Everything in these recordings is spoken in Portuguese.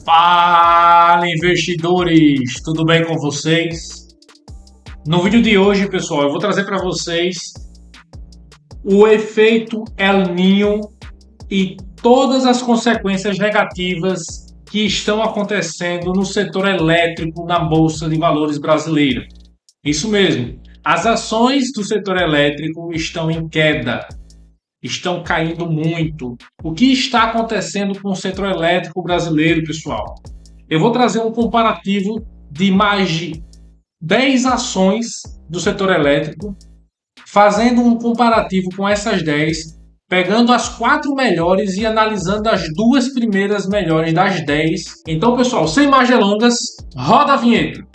Fala, investidores! Tudo bem com vocês? No vídeo de hoje, pessoal, eu vou trazer para vocês o efeito El Niño e todas as consequências negativas que estão acontecendo no setor elétrico na Bolsa de Valores brasileira. Isso mesmo, as ações do setor elétrico estão em queda. Estão caindo muito. O que está acontecendo com o setor elétrico brasileiro, pessoal? Eu vou trazer um comparativo de mais de 10 ações do setor elétrico, fazendo um comparativo com essas 10, pegando as 4 melhores e analisando as 2 primeiras melhores das 10. Então, pessoal, sem mais delongas, roda a vinheta.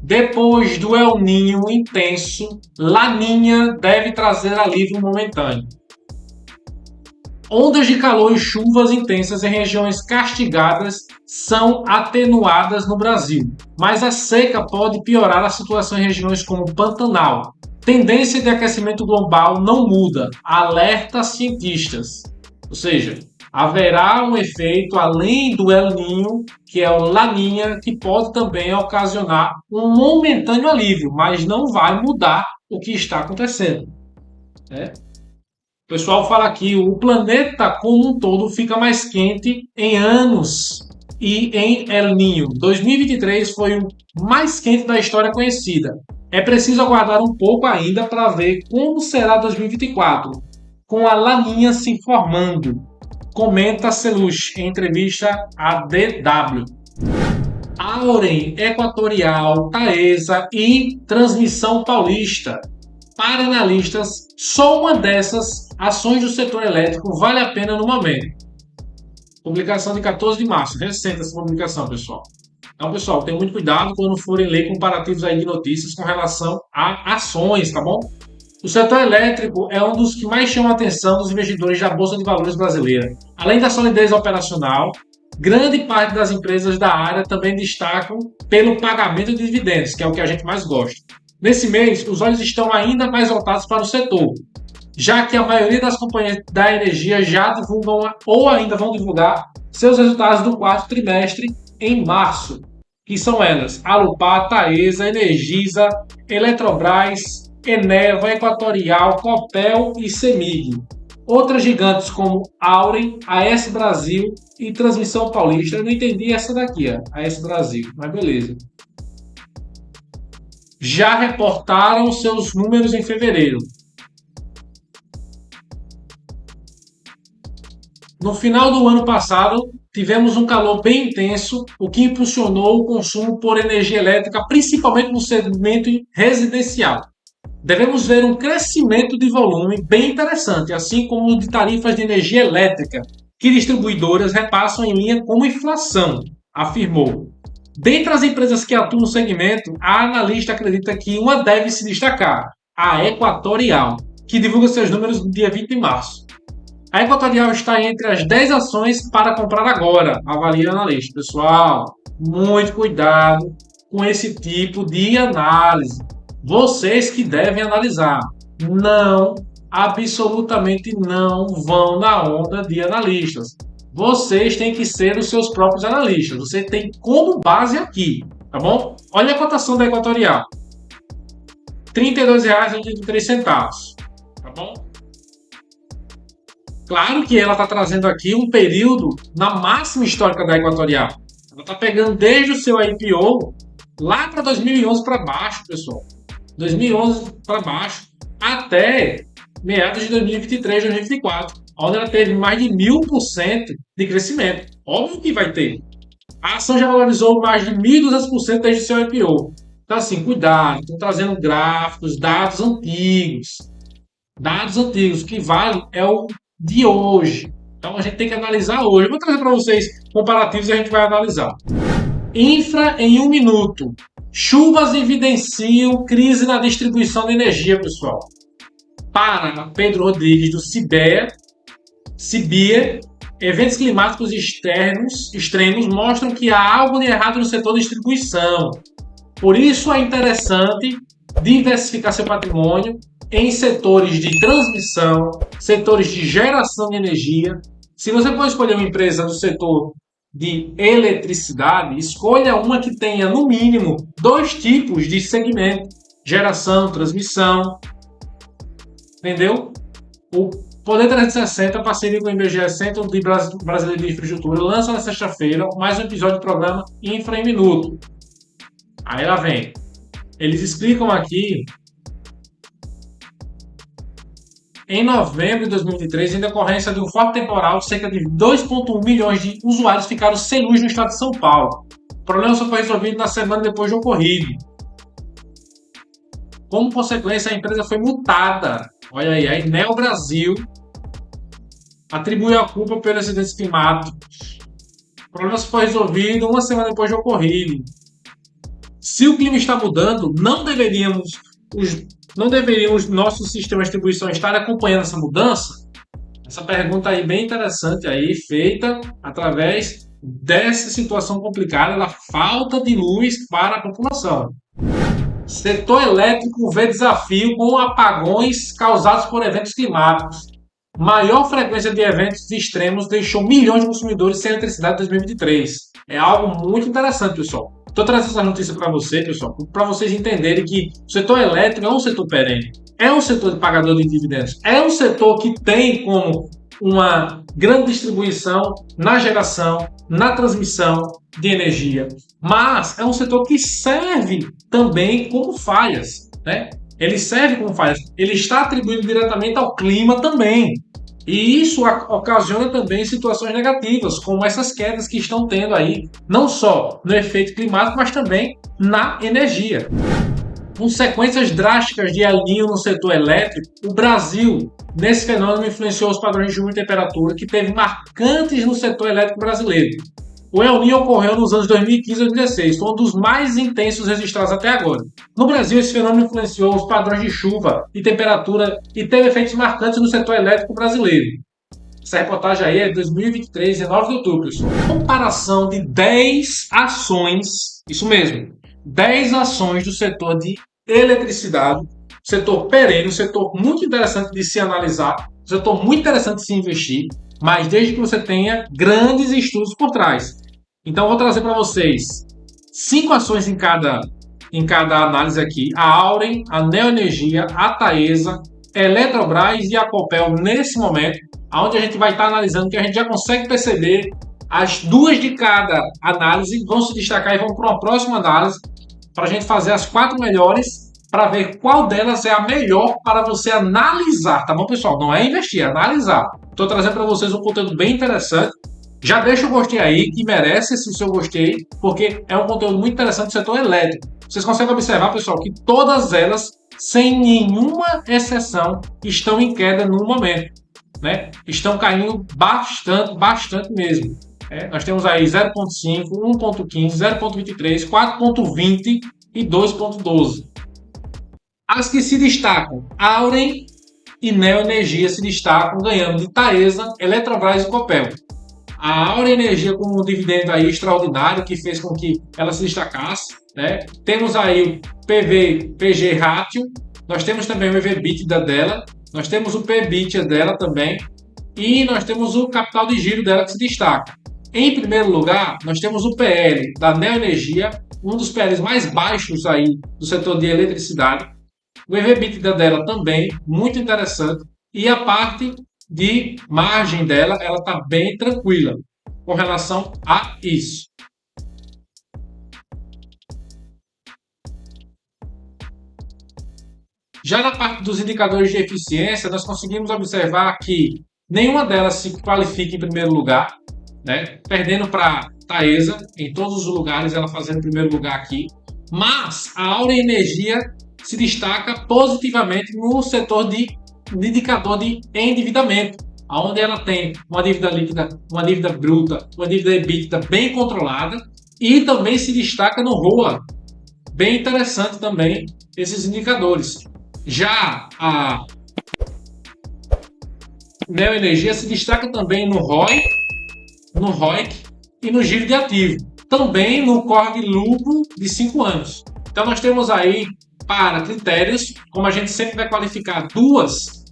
Depois do El Niño intenso, Laninha deve trazer alívio momentâneo. Ondas de calor e chuvas intensas em regiões castigadas são atenuadas no Brasil, mas a seca pode piorar a situação em regiões como Pantanal. Tendência de aquecimento global não muda, alerta cientistas. Ou seja, haverá um efeito além do El Niño, que é o Laninha, que pode também ocasionar um momentâneo alívio, mas não vai mudar o que está acontecendo. O pessoal fala que o planeta como um todo fica mais quente em anos e em El Niño. 2023 foi o mais quente da história conhecida. É preciso aguardar um pouco ainda para ver como será 2024, com a Laninha se formando. Comenta Celuche em entrevista à DW. Auren, Equatorial, Taesa e Transmissão Paulista. Para analistas, só uma dessas ações do setor elétrico vale a pena no momento. Publicação de 14 de março. Recente essa publicação, pessoal. Então, pessoal, tenham muito cuidado quando forem ler comparativos aí de notícias com relação a ações, tá bom? O setor elétrico é um dos que mais chama a atenção dos investidores da Bolsa de Valores brasileira. Além da solidez operacional, grande parte das empresas da área também destacam pelo pagamento de dividendos, que é o que a gente mais gosta. Nesse mês, os olhos estão ainda mais voltados para o setor, já que a maioria das companhias da energia já divulgam ou ainda vão divulgar seus resultados do quarto trimestre em março, que são elas: Alupar, Taesa, Energisa, Eletrobras, Eneva, Equatorial, Copel e Cemig. Outras gigantes como Auren, AS Brasil e Transmissão Paulista. Eu não entendi essa daqui, AS Brasil, mas beleza. Já reportaram seus números em fevereiro. No final do ano passado, tivemos um calor bem intenso, o que impulsionou o consumo por energia elétrica, principalmente no segmento residencial. Devemos ver um crescimento de volume bem interessante, assim como o de tarifas de energia elétrica, que distribuidoras repassam em linha com inflação, afirmou. Dentre as empresas que atuam no segmento, a analista acredita que uma deve se destacar, a Equatorial, que divulga seus números no dia 20 de março. A Equatorial está entre as 10 ações para comprar agora, avalia o analista. Pessoal, muito cuidado com esse tipo de análise. Vocês que devem analisar, não, absolutamente não vão na onda de analistas. Vocês têm que ser os seus próprios analistas. Você tem como base aqui, tá bom? Olha a cotação da Equatorial. R$ 32,83, tá bom? Claro que ela está trazendo aqui um período na máxima histórica da Equatorial. Ela está pegando desde o seu IPO lá para 2011 para baixo, pessoal. 2011 para baixo até meados de 2023, 2024, onde ela teve mais de 1000% de crescimento. Óbvio que vai ter. A ação já valorizou mais de 1.200% desde o seu IPO. Então, assim, cuidado, estou trazendo gráficos, dados antigos. Dados antigos, o que vale é o de hoje. Então, a gente tem que analisar hoje. Eu vou trazer para vocês comparativos e a gente vai analisar. Infra em 1 minuto. Chuvas evidenciam crise na distribuição de energia, pessoal. Para Pedro Rodrigues, do Cibia, Eventos climáticos extremos mostram que há algo de errado no setor de distribuição. Por isso é interessante diversificar seu patrimônio em setores de transmissão, setores de geração de energia. Se você for escolher uma empresa do setor de eletricidade, escolha uma que tenha no mínimo 2 tipos de segmento: geração, transmissão. Entendeu? O Poder 360, parceria com o IBGE, Centro de Brasileiro de Infraestrutura, lança na sexta-feira mais um episódio do programa Infra em Minuto. Aí lá vem. Eles explicam aqui, em novembro de 2023, em decorrência de um forte temporal, cerca de 2,1 milhões de usuários ficaram sem luz no estado de São Paulo. O problema só foi resolvido na semana depois do ocorrido. Como consequência, a empresa foi multada. Olha aí, a Enel Brasil atribuiu a culpa pelos acidentes climáticos. O problema só foi resolvido uma semana depois do ocorrido. Se o clima está mudando, não deveríamos nossos sistemas de distribuição estar acompanhando essa mudança? Essa pergunta aí bem interessante aí, feita através dessa situação complicada da falta de luz para a população. Setor elétrico vê desafio com apagões causados por eventos climáticos. Maior frequência de eventos extremos deixou milhões de consumidores sem eletricidade em 2023. É algo muito interessante, pessoal. Estou trazendo essa notícia para você, pessoal, para vocês entenderem que o setor elétrico é um setor perene, é um setor de pagador de dividendos, é um setor que tem como uma grande distribuição na geração, na transmissão de energia, mas é um setor que serve também como falhas, né? Ele serve como falhas, ele está atribuído diretamente ao clima também. E isso ocasiona também situações negativas, como essas quedas que estão tendo aí, não só no efeito climático, mas também na energia. Consequências drásticas de El Niño no setor elétrico, o Brasil, nesse fenômeno, influenciou os padrões de chuva e temperatura que teve marcantes no setor elétrico brasileiro. O El Niño ocorreu nos anos 2015 e 2016, foi um dos mais intensos registrados até agora. No Brasil, esse fenômeno influenciou os padrões de chuva e temperatura e teve efeitos marcantes no setor elétrico brasileiro. Essa reportagem aí é de 2023, 19 de outubro, pessoal. Comparação de 10 ações, isso mesmo, 10 ações do setor de eletricidade, setor perene, um setor muito interessante de se analisar, um setor muito interessante de se investir, mas desde que você tenha grandes estudos por trás. Então eu vou trazer para vocês 5 ações em cada análise aqui: a Auren, a Neoenergia, a Taesa, a Eletrobras e a Copel nesse momento, onde a gente vai estar analisando, que a gente já consegue perceber as 2 de cada análise vão se destacar e vão para uma próxima análise para a gente fazer as 4 melhores para ver qual delas é a melhor para você analisar, tá bom, pessoal? Não é investir, é analisar. Estou trazendo para vocês um conteúdo bem interessante. Já deixa o gostei aí, que merece esse seu gostei, porque é um conteúdo muito interessante do setor elétrico. Vocês conseguem observar, pessoal, que todas elas, sem nenhuma exceção, estão em queda no momento, né? Estão caindo bastante mesmo. Nós temos aí 0,5, 1,15, 0,23, 4,20 e 2,12. As que se destacam, Auren e Neoenergia se destacam, ganhando de Taesa, Eletrobras e Copel. A Auren Energia com um dividendo aí extraordinário que fez com que ela se destacasse, né? Temos aí o PG Ratio, nós temos também o EV/EBITDA dela, nós temos o PEBITDA dela também e nós temos o capital de giro dela que se destaca. Em primeiro lugar, nós temos o PL da Neoenergia, um dos PLs mais baixos aí do setor de eletricidade. O EV/EBITDA dela também, muito interessante. E a parte de margem dela, ela está bem tranquila com relação a isso. Já na parte dos indicadores de eficiência, nós conseguimos observar que nenhuma delas se qualifica em primeiro lugar, né? Perdendo para Taesa, em todos os lugares ela fazendo primeiro lugar aqui. Mas a Auren Energia se destaca positivamente no setor de indicador de endividamento, onde ela tem uma dívida líquida, uma dívida bruta, uma dívida EBITDA bem controlada e também se destaca no ROA. Bem interessante também esses indicadores. Já a Neoenergia se destaca também no ROI no ROIC e no giro de ativo. Também no CORG lucro de 5 anos. Então nós temos aí para critérios, como a gente sempre vai qualificar duas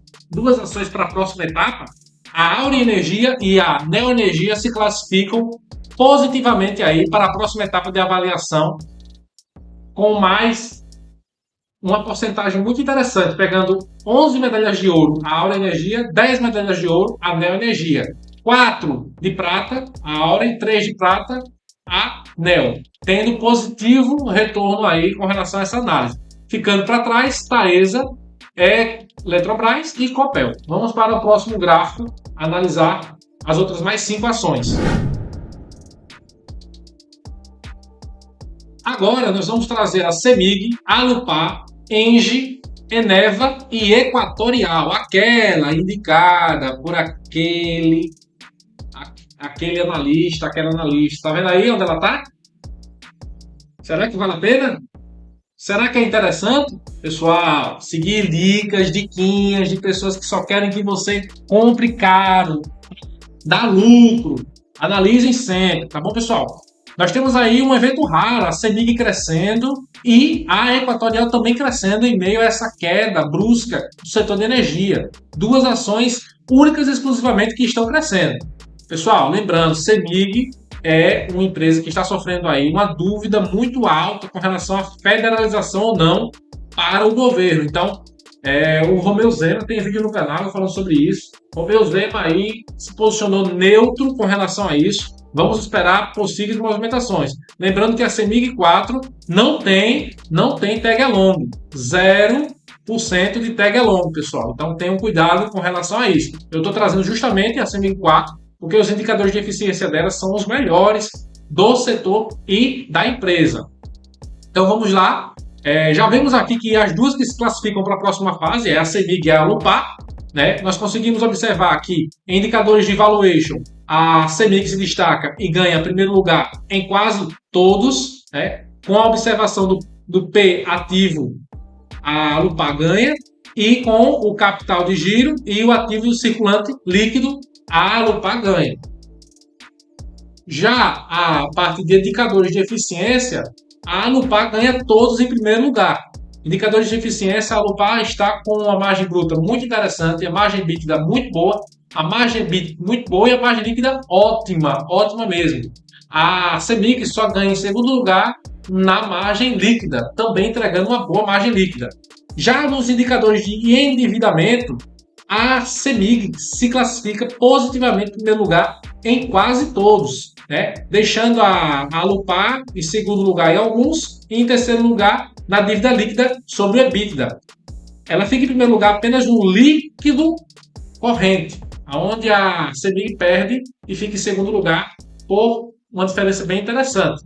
ações para a próxima etapa, a Auren Energia e a Neoenergia se classificam positivamente aí para a próxima etapa de avaliação, com mais uma porcentagem muito interessante, pegando 11 medalhas de ouro a Auren Energia, 10 medalhas de ouro a Neoenergia, 4 de prata a Auren, 3 de prata a Neo, tendo positivo retorno aí com relação a essa análise. Ficando para trás, Taesa, Eletrobras e Copel. Vamos para o próximo gráfico analisar as outras mais 5 ações. Agora nós vamos trazer a CEMIG, Alupar, Engie, Eneva e Equatorial, aquela indicada por aquele analista, aquela analista. Tá vendo aí onde ela tá? Será que vale a pena? Será que é interessante? Pessoal, seguir dicas, diquinhas de pessoas que só querem que você compre caro, dá lucro. Analisem sempre, tá bom, pessoal? Nós temos aí um evento raro, a CEMIG crescendo e a Equatorial também crescendo em meio a essa queda brusca do setor de energia. Duas ações únicas e exclusivamente que estão crescendo. Pessoal, lembrando, CEMIG é uma empresa que está sofrendo aí uma dúvida muito alta com relação à federalização ou não para o governo. Então, o Romeu Zema tem vídeo no canal falando sobre isso. O Romeu Zema aí se posicionou neutro com relação a isso. Vamos esperar possíveis movimentações. Lembrando que a CEMIG 4 não tem tag along. 0% de tag along, pessoal. Então tenham cuidado com relação a isso. Eu estou trazendo justamente a CEMIG 4 porque os indicadores de eficiência dela são os melhores do setor e da empresa. Então vamos lá. Já vemos aqui que as duas que se classificam para a próxima fase é a CEMIG e a Alupar. Né? Nós conseguimos observar aqui em indicadores de valuation, a CEMIG se destaca e ganha primeiro lugar em quase todos, né? Com a observação do P ativo, a Alupar ganha, e com o capital de giro e o ativo circulante líquido, a Alupar ganha. Já a parte de indicadores de eficiência, a Alupar ganha todos em primeiro lugar. Indicadores de eficiência, a Alupar está com uma margem bruta muito interessante, a margem líquida muito boa, a margem EBIT muito boa e a margem líquida ótima, ótima mesmo. A CEMIG só ganha em segundo lugar na margem líquida, também entregando uma boa margem líquida. Já nos indicadores de endividamento, a CEMIG se classifica positivamente em primeiro lugar em quase todos, né? Deixando a Alupar em segundo lugar em alguns e em terceiro lugar na dívida líquida sobre o EBITDA. Ela fica em primeiro lugar apenas no líquido corrente, onde a CEMIG perde e fica em segundo lugar por uma diferença bem interessante.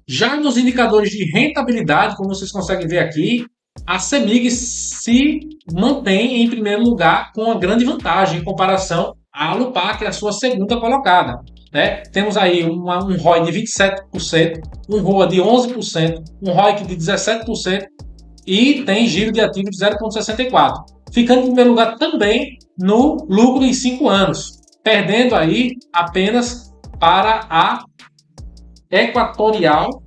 Já nos indicadores de rentabilidade, como vocês conseguem ver aqui, a CEMIG se mantém em primeiro lugar com uma grande vantagem em comparação à Alupar, que é a sua segunda colocada. Né? Temos aí um ROI de 27%, um ROA de 11%, um ROIC de 17% e tem giro de ativo de 0,64. Ficando em primeiro lugar também no lucro em 5 anos, perdendo aí apenas para a Equatorial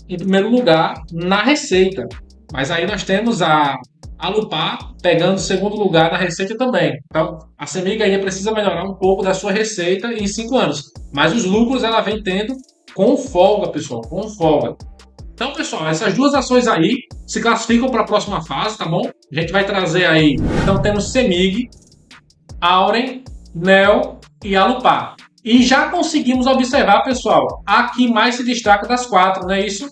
em primeiro lugar na receita. Mas aí nós temos a Alupar pegando o segundo lugar na receita também. Então, a CEMIG ainda precisa melhorar um pouco da sua receita em 5 anos. Mas os lucros ela vem tendo com folga, pessoal, com folga. Então, pessoal, essas duas ações aí se classificam para a próxima fase, tá bom? A gente vai trazer aí, então temos CEMIG, Auren, Neo e Alupar. E já conseguimos observar, pessoal, a que mais se destaca das 4, não é isso?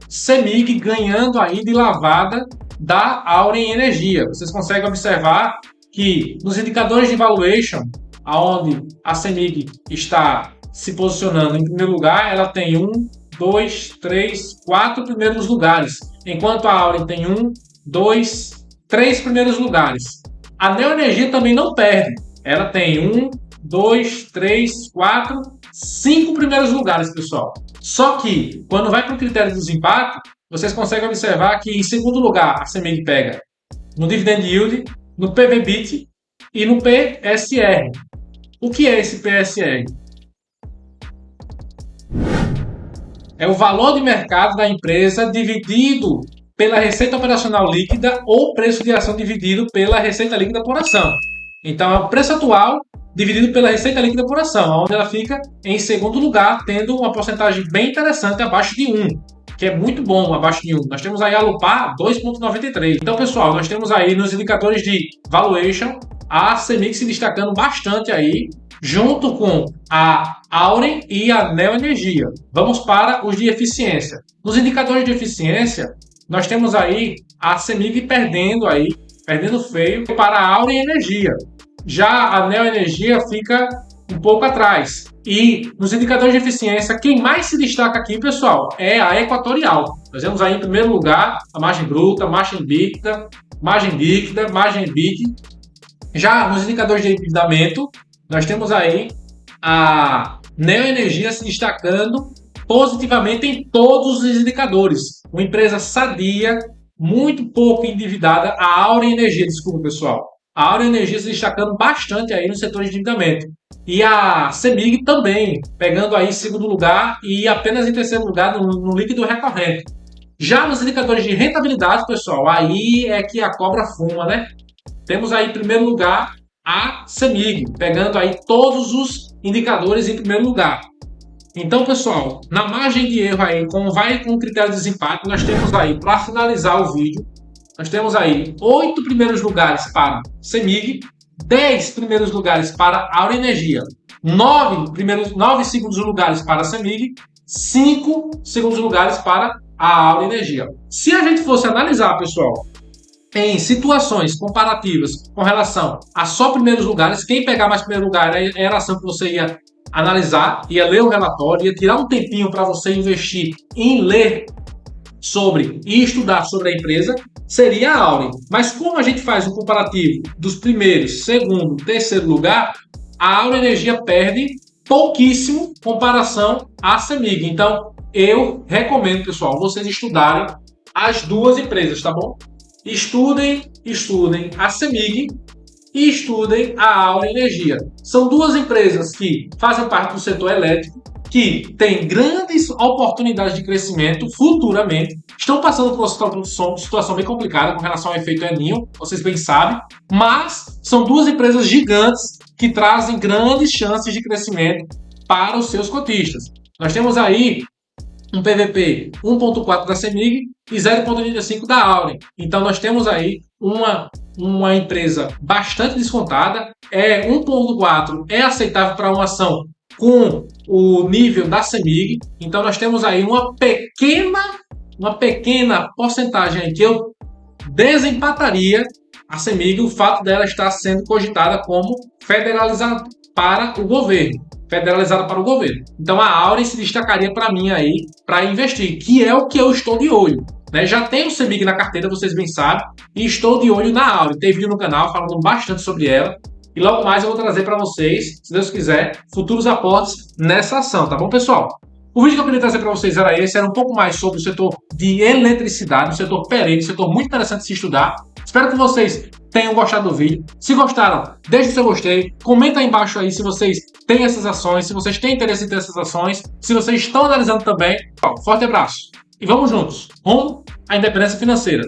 CEMIG ganhando aí de lavada da Auren Energia. Vocês conseguem observar que nos indicadores de valuation, onde a CEMIG está se posicionando em primeiro lugar, ela tem 1, 2, 3, 4 primeiros lugares, enquanto a Auren tem 1, 2, 3 primeiros lugares. A Neoenergia também não perde, ela tem 1, 2, 3, 4, 5 primeiros lugares, pessoal. Só que, quando vai para o critério de desempate, vocês conseguem observar que, em segundo lugar, a CEMIG pega no Dividend Yield, no PV/BIT e no PSR. O que é esse PSR? É o valor de mercado da empresa dividido pela receita operacional líquida ou preço de ação dividido pela receita líquida por ação. Então, é o preço atual dividido pela receita líquida por ação, onde ela fica em segundo lugar, tendo uma porcentagem bem interessante abaixo de 1, que é muito bom abaixo de 1. Nós temos aí a Alupar 2,93. Então, pessoal, nós temos aí nos indicadores de valuation a CEMIG se destacando bastante aí, junto com a Auren e a Neoenergia. Vamos para os de eficiência. Nos indicadores de eficiência, nós temos aí a CEMIG perdendo feio para a Auren Energia. Já a Neoenergia fica um pouco atrás. E nos indicadores de eficiência, quem mais se destaca aqui, pessoal, é a Equatorial. Nós temos aí em primeiro lugar a margem bruta, margem líquida, margem EBIT. Já nos indicadores de endividamento, nós temos aí a Neoenergia se destacando positivamente em todos os indicadores. Uma empresa sadia, muito pouco endividada, a Auren Energia, desculpa pessoal. A Auren Energia se destacando bastante aí no setor de endividamento. E a CEMIG também, pegando aí em segundo lugar e apenas em terceiro lugar no líquido recorrente. Já nos indicadores de rentabilidade, pessoal, aí é que a cobra fuma, né? Temos aí em primeiro lugar a CEMIG, pegando aí todos os indicadores em primeiro lugar. Então, pessoal, na margem de erro aí, como vai com o critério de desempate, nós temos aí, para finalizar o vídeo, nós temos aí 8 primeiros lugares para CEMIG, 10 primeiros lugares para a Auren Energia, 9 segundos lugares para a CEMIG, 5 segundos lugares para a Auren Energia. Se a gente fosse analisar, pessoal, em situações comparativas com relação a só primeiros lugares, quem pegar mais primeiro lugar era a ação que você ia analisar, ia ler o relatório, ia tirar um tempinho para você investir em ler sobre e estudar sobre a empresa, seria a Auren. Mas como a gente faz um comparativo dos primeiros, segundo, terceiro lugar, a Auren Energia perde pouquíssimo em comparação à CEMIG. Então, eu recomendo, pessoal, vocês estudarem as duas empresas, tá bom? Estudem a CEMIG e estudem a Auren Energia. São duas empresas que fazem parte do setor elétrico, que têm grandes oportunidades de crescimento futuramente, estão passando por uma situação bem complicada com relação ao efeito El Niño, vocês bem sabem, mas são duas empresas gigantes que trazem grandes chances de crescimento para os seus cotistas. Nós temos aí um PVP 1.4 da CEMIG e 0.85 da Auren. Então nós temos aí uma empresa bastante descontada, 1.4 é aceitável para uma ação com o nível da CEMIG. Então nós temos aí uma pequena porcentagem aí que eu desempataria a CEMIG, o fato dela estar sendo cogitada como federalizada para o governo. Então a Auren se destacaria para mim aí para investir, que é o que eu estou de olho. Né? Já tenho CEMIG na carteira, vocês bem sabem, e estou de olho na Auren. Tem vídeo no canal falando bastante sobre ela. E logo mais eu vou trazer para vocês, se Deus quiser, futuros aportes nessa ação, tá bom, pessoal? O vídeo que eu queria trazer para vocês era esse, era um pouco mais sobre o setor de eletricidade, um setor perene, um setor muito interessante de se estudar. Espero que vocês tenham gostado do vídeo. Se gostaram, deixe o seu gostei, comenta aí embaixo aí se vocês têm essas ações, se vocês têm interesse em ter essas ações, se vocês estão analisando também. Forte abraço e vamos juntos, rumo à independência financeira.